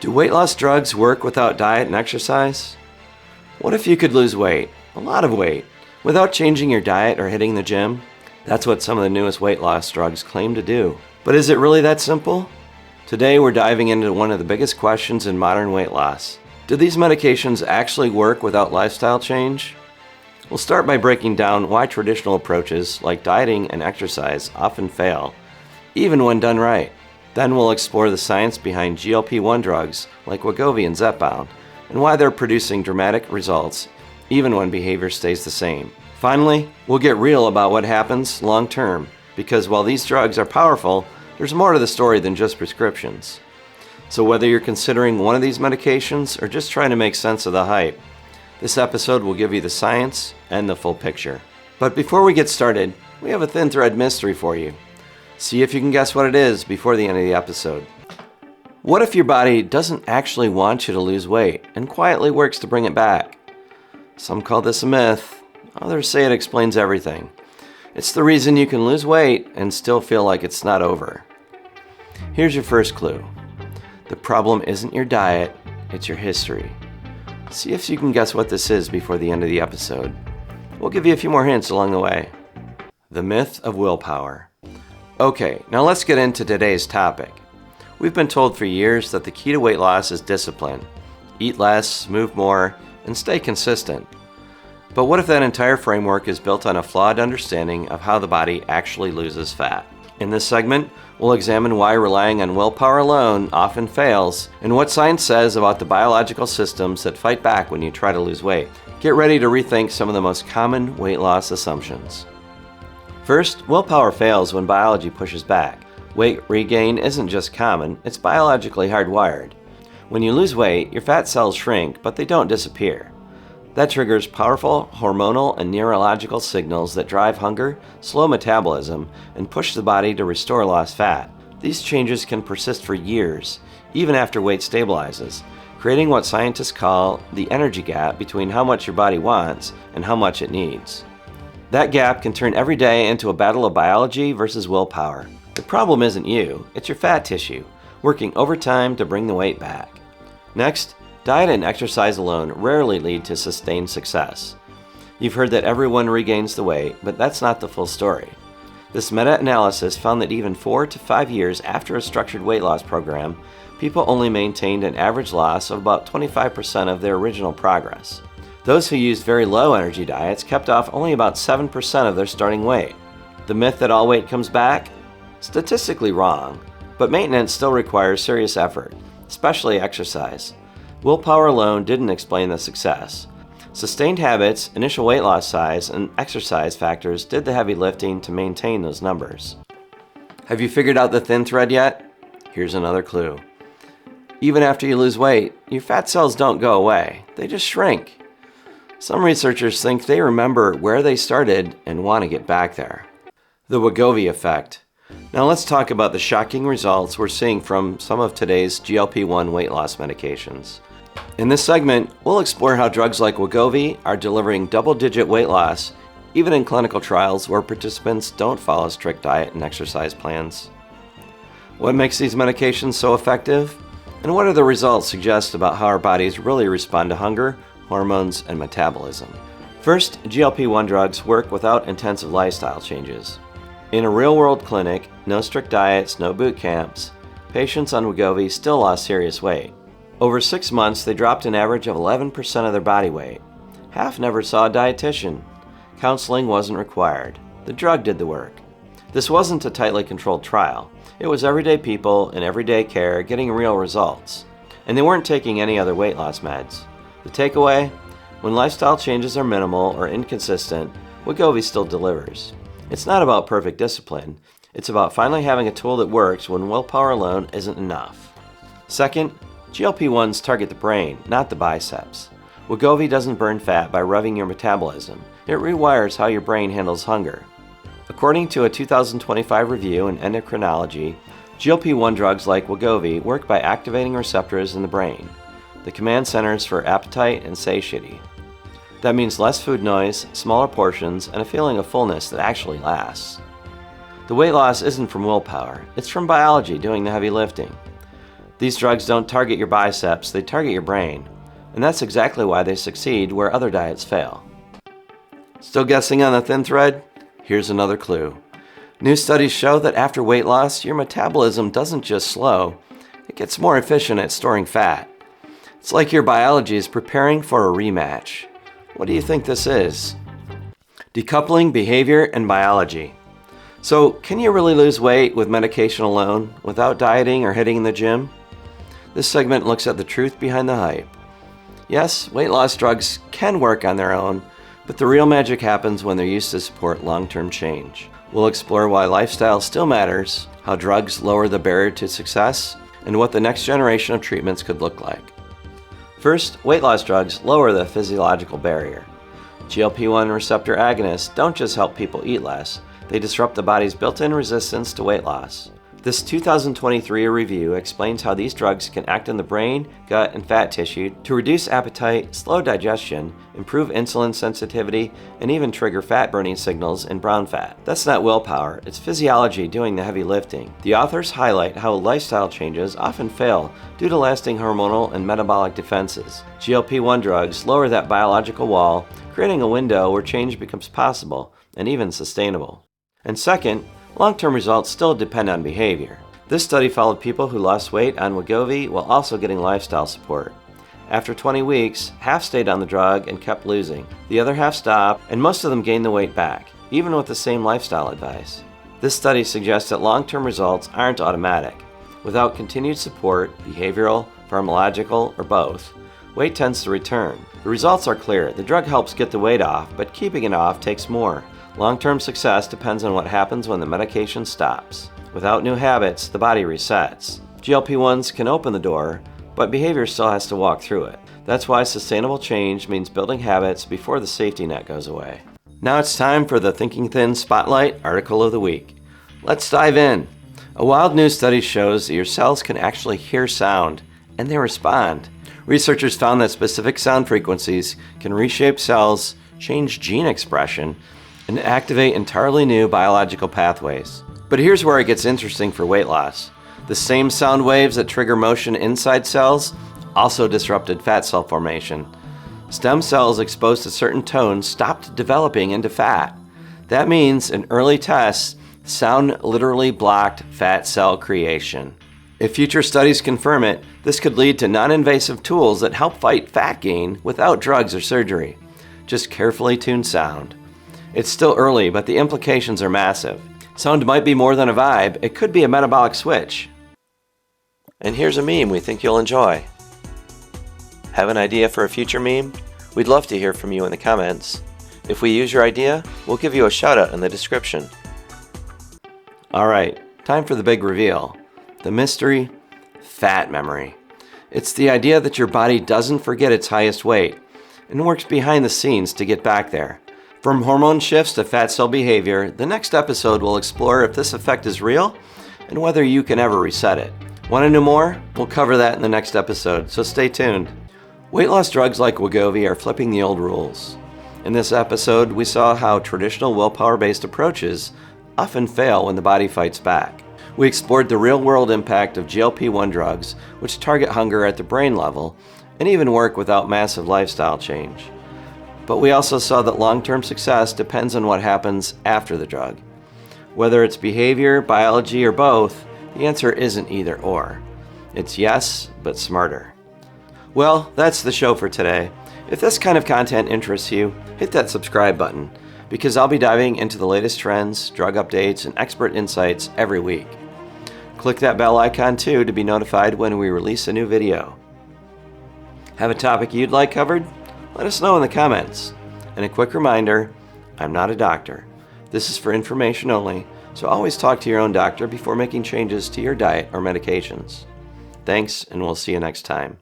Do weight loss drugs work without diet and exercise? What if you could lose weight, a lot of weight, without changing your diet or hitting the gym? That's what some of the newest weight loss drugs claim to do. But is it really that simple? Today we're diving into one of the biggest questions in modern weight loss. Do these medications actually work without lifestyle change? We'll start by breaking down why traditional approaches like dieting and exercise often fail, even when done right. Then we'll explore the science behind GLP-1 drugs like Wegovy and Zepbound, and why they're producing dramatic results even when behavior stays the same. Finally, we'll get real about what happens long term, because while these drugs are powerful, there's more to the story than just prescriptions. So whether you're considering one of these medications or just trying to make sense of the hype, this episode will give you the science and the full picture. But before we get started, we have a thin thread mystery for you. See if you can guess what it is before the end of the episode. What if your body doesn't actually want you to lose weight and quietly works to bring it back? Some call this a myth. Others say it explains everything. It's the reason you can lose weight and still feel like it's not over. Here's your first clue. The problem isn't your diet, it's your history. See if you can guess what this is before the end of the episode. We'll give you a few more hints along the way. The myth of willpower. Okay, now let's get into today's topic. We've been told for years that the key to weight loss is discipline. Eat less, move more, and stay consistent. But what if that entire framework is built on a flawed understanding of how the body actually loses fat? In this segment, we'll examine why relying on willpower alone often fails, and what science says about the biological systems that fight back when you try to lose weight. Get ready to rethink some of the most common weight loss assumptions. First, willpower fails when biology pushes back. Weight regain isn't just common, it's biologically hardwired. When you lose weight, your fat cells shrink, but they don't disappear. That triggers powerful hormonal and neurological signals that drive hunger, slow metabolism, and push the body to restore lost fat. These changes can persist for years, even after weight stabilizes, creating what scientists call the energy gap between how much your body wants and how much it needs. That gap can turn every day into a battle of biology versus willpower. The problem isn't you, it's your fat tissue, working overtime to bring the weight back. Next, diet and exercise alone rarely lead to sustained success. You've heard that everyone regains the weight, but that's not the full story. This meta-analysis found that even 4 to 5 years after a structured weight loss program, people only maintained an average loss of about 25% of their original progress. Those who used very low energy diets kept off only about 7% of their starting weight. The myth that all weight comes back? Statistically wrong, but maintenance still requires serious effort, especially exercise. Willpower alone didn't explain the success. Sustained habits, initial weight loss size, and exercise factors did the heavy lifting to maintain those numbers. Have you figured out the thin thread yet? Here's another clue. Even after you lose weight, your fat cells don't go away, they just shrink. Some researchers think they remember where they started and want to get back there. The Wegovy Effect. Now let's talk about the shocking results we're seeing from some of today's GLP-1 weight loss medications. In this segment, we'll explore how drugs like Wegovy are delivering double-digit weight loss, even in clinical trials where participants don't follow strict diet and exercise plans. What makes these medications so effective? And what do the results suggest about how our bodies really respond to hunger, hormones, and metabolism? First, GLP-1 drugs work without intensive lifestyle changes. In a real-world clinic, no strict diets, no boot camps, patients on Wegovy still lost serious weight. Over 6 months, they dropped an average of 11% of their body weight. Half never saw a dietitian. Counseling wasn't required. The drug did the work. This wasn't a tightly controlled trial. It was everyday people in everyday care getting real results. And they weren't taking any other weight loss meds. The takeaway? When lifestyle changes are minimal or inconsistent, Wegovy still delivers. It's not about perfect discipline. It's about finally having a tool that works when willpower alone isn't enough. Second, GLP-1s target the brain, not the biceps. Wegovy doesn't burn fat by revving your metabolism. It rewires how your brain handles hunger. According to a 2025 review in endocrinology, GLP-1 drugs like Wegovy work by activating receptors in the brain, the command centers for appetite and satiety. That means less food noise, smaller portions, and a feeling of fullness that actually lasts. The weight loss isn't from willpower, it's from biology doing the heavy lifting. These drugs don't target your biceps, they target your brain. And that's exactly why they succeed where other diets fail. Still guessing on the thin thread? Here's another clue. New studies show that after weight loss, your metabolism doesn't just slow, it gets more efficient at storing fat. It's like your biology is preparing for a rematch. What do you think this is? Decoupling Behavior and Biology. So, can you really lose weight with medication alone, without dieting or hitting the gym? This segment looks at the truth behind the hype. Yes, weight loss drugs can work on their own, but the real magic happens when they're used to support long-term change. We'll explore why lifestyle still matters, how drugs lower the barrier to success, and what the next generation of treatments could look like. First, weight loss drugs lower the physiological barrier. GLP-1 receptor agonists don't just help people eat less, they disrupt the body's built-in resistance to weight loss. This 2023 review explains how these drugs can act in the brain, gut, and fat tissue to reduce appetite, slow digestion, improve insulin sensitivity, and even trigger fat-burning signals in brown fat. That's not willpower, it's physiology doing the heavy lifting. The authors highlight how lifestyle changes often fail due to lasting hormonal and metabolic defenses. GLP-1 drugs lower that biological wall, creating a window where change becomes possible and even sustainable. And second, long-term results still depend on behavior. This study followed people who lost weight on Wegovy while also getting lifestyle support. After 20 weeks, half stayed on the drug and kept losing. The other half stopped, and most of them gained the weight back, even with the same lifestyle advice. This study suggests that long-term results aren't automatic. Without continued support, behavioral, pharmacological, or both, weight tends to return. The results are clear. The drug helps get the weight off, but keeping it off takes more. Long-term success depends on what happens when the medication stops. Without new habits, the body resets. GLP-1s can open the door, but behavior still has to walk through it. That's why sustainable change means building habits before the safety net goes away. Now it's time for the Thinking Thin Spotlight Article of the Week. Let's dive in. A wild new study shows that your cells can actually hear sound, and they respond. Researchers found that specific sound frequencies can reshape cells, change gene expression, and activate entirely new biological pathways. But here's where it gets interesting for weight loss. The same sound waves that trigger motion inside cells also disrupted fat cell formation. Stem cells exposed to certain tones stopped developing into fat. That means in early tests, sound literally blocked fat cell creation. If future studies confirm it, this could lead to non-invasive tools that help fight fat gain without drugs or surgery. Just carefully tuned sound. It's still early, but the implications are massive. Sound might be more than a vibe, it could be a metabolic switch. And here's a meme we think you'll enjoy. Have an idea for a future meme? We'd love to hear from you in the comments. If we use your idea, we'll give you a shout out in the description. Alright, time for the big reveal. The mystery, fat memory. It's the idea that your body doesn't forget its highest weight and works behind the scenes to get back there. From hormone shifts to fat cell behavior, the next episode will explore if this effect is real and whether you can ever reset it. Want to know more? We'll cover that in the next episode, so stay tuned. Weight loss drugs like Wegovy are flipping the old rules. In this episode, we saw how traditional willpower-based approaches often fail when the body fights back. We explored the real-world impact of GLP-1 drugs, which target hunger at the brain level and even work without massive lifestyle change. But we also saw that long-term success depends on what happens after the drug. Whether it's behavior, biology, or both, the answer isn't either or. It's yes, but smarter. Well, that's the show for today. If this kind of content interests you, hit that subscribe button, because I'll be diving into the latest trends, drug updates, and expert insights every week. Click that bell icon too to be notified when we release a new video. Have a topic you'd like covered? Let us know in the comments. And a quick reminder, I'm not a doctor. This is for information only, so always talk to your own doctor before making changes to your diet or medications. Thanks, and we'll see you next time.